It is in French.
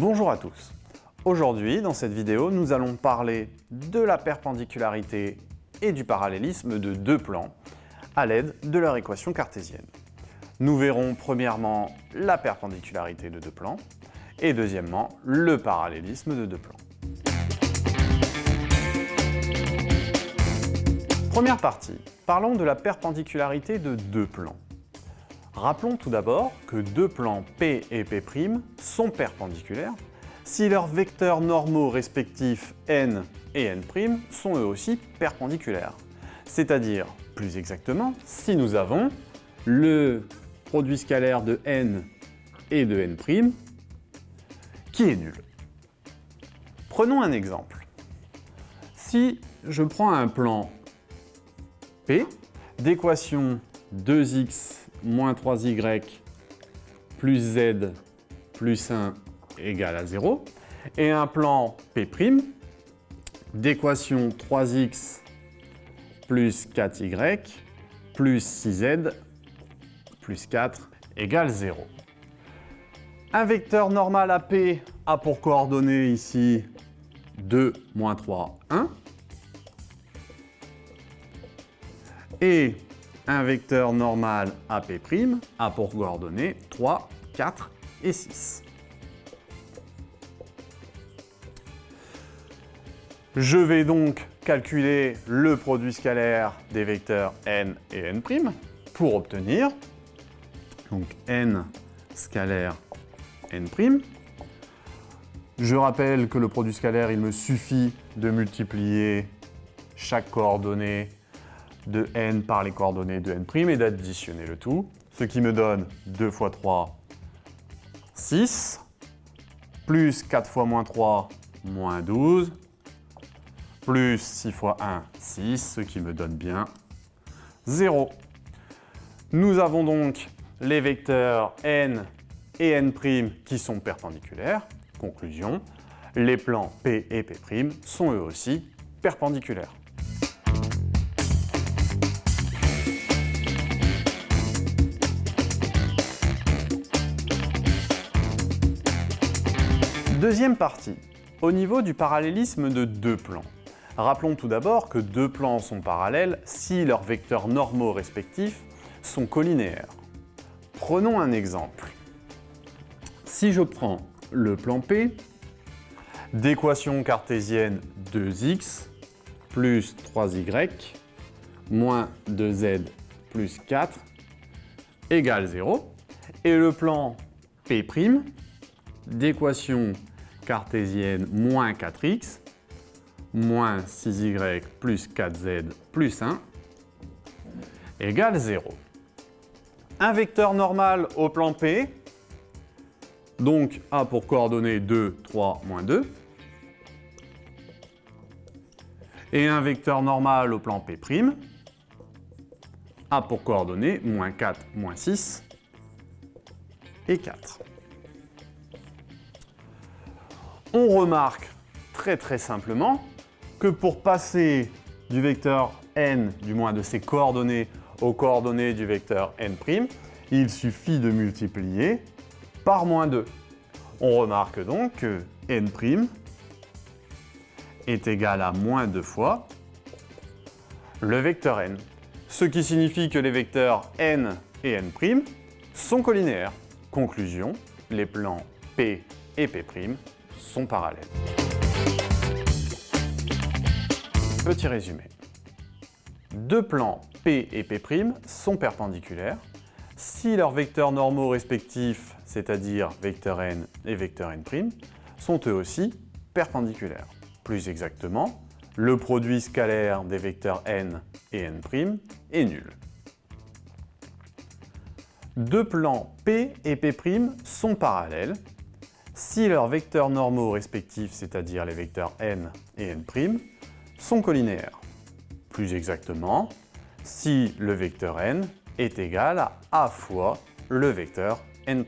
Bonjour à tous. Aujourd'hui, dans cette vidéo, nous allons parler de la perpendicularité et du parallélisme de deux plans à l'aide de leur équation cartésienne. Nous verrons premièrement la perpendicularité de deux plans et deuxièmement le parallélisme de deux plans. Première partie, parlons de la perpendicularité de deux plans. Rappelons tout d'abord que deux plans P et P' sont perpendiculaires si leurs vecteurs normaux respectifs n et n' sont eux aussi perpendiculaires. C'est-à-dire, plus exactement, si nous avons le produit scalaire de n et de n' qui est nul. Prenons un exemple. Si je prends un plan P d'équation 2x moins 3y plus z plus 1 égale à 0 et un plan P' d'équation 3x plus 4y plus 6z plus 4 égale 0. Un vecteur normal à P a pour coordonnées ici 2, moins 3, 1. Et un vecteur normal à P' a pour coordonnées 3, 4 et 6. Je vais donc calculer le produit scalaire des vecteurs n et n' pour obtenir donc n scalaire n'. Je rappelle que le produit scalaire, il me suffit de multiplier chaque coordonnée de n par les coordonnées de n' et d'additionner le tout, ce qui me donne 2 fois 3, 6, plus 4 fois moins 3, moins 12, plus 6 fois 1, 6, ce qui me donne bien 0. Nous avons donc les vecteurs n et n' qui sont perpendiculaires. Conclusion, les plans P et P' sont eux aussi perpendiculaires. Deuxième partie, au niveau du parallélisme de deux plans. Rappelons tout d'abord que deux plans sont parallèles si leurs vecteurs normaux respectifs sont collinéaires. Prenons un exemple. Si je prends le plan P d'équation cartésienne 2x plus 3y moins 2z plus 4 égale 0 et le plan P' d'équation cartésienne moins 4x moins 6y plus 4z plus 1 égale 0. Un vecteur normal au plan P, donc a pour coordonnées 2, 3, moins 2, et un vecteur normal au plan P' a pour coordonnées moins 4, moins 6 et 4. On remarque très simplement que pour passer du vecteur n, du moins de ses coordonnées, aux coordonnées du vecteur n', il suffit de multiplier par moins 2. On remarque donc que n' est égal à moins 2 fois le vecteur n, ce qui signifie que les vecteurs n et n' sont collinéaires. Conclusion, les plans P et P' sont parallèles. Petit résumé. Deux plans P et P' sont perpendiculaires si leurs vecteurs normaux respectifs, c'est-à-dire vecteur n et vecteur n', sont eux aussi perpendiculaires. Plus exactement, le produit scalaire des vecteurs n et n' est nul. Deux plans P et P' sont parallèles si leurs vecteurs normaux respectifs, c'est-à-dire les vecteurs n et n', sont collinéaires. Plus exactement, si le vecteur n est égal à a fois le vecteur n'.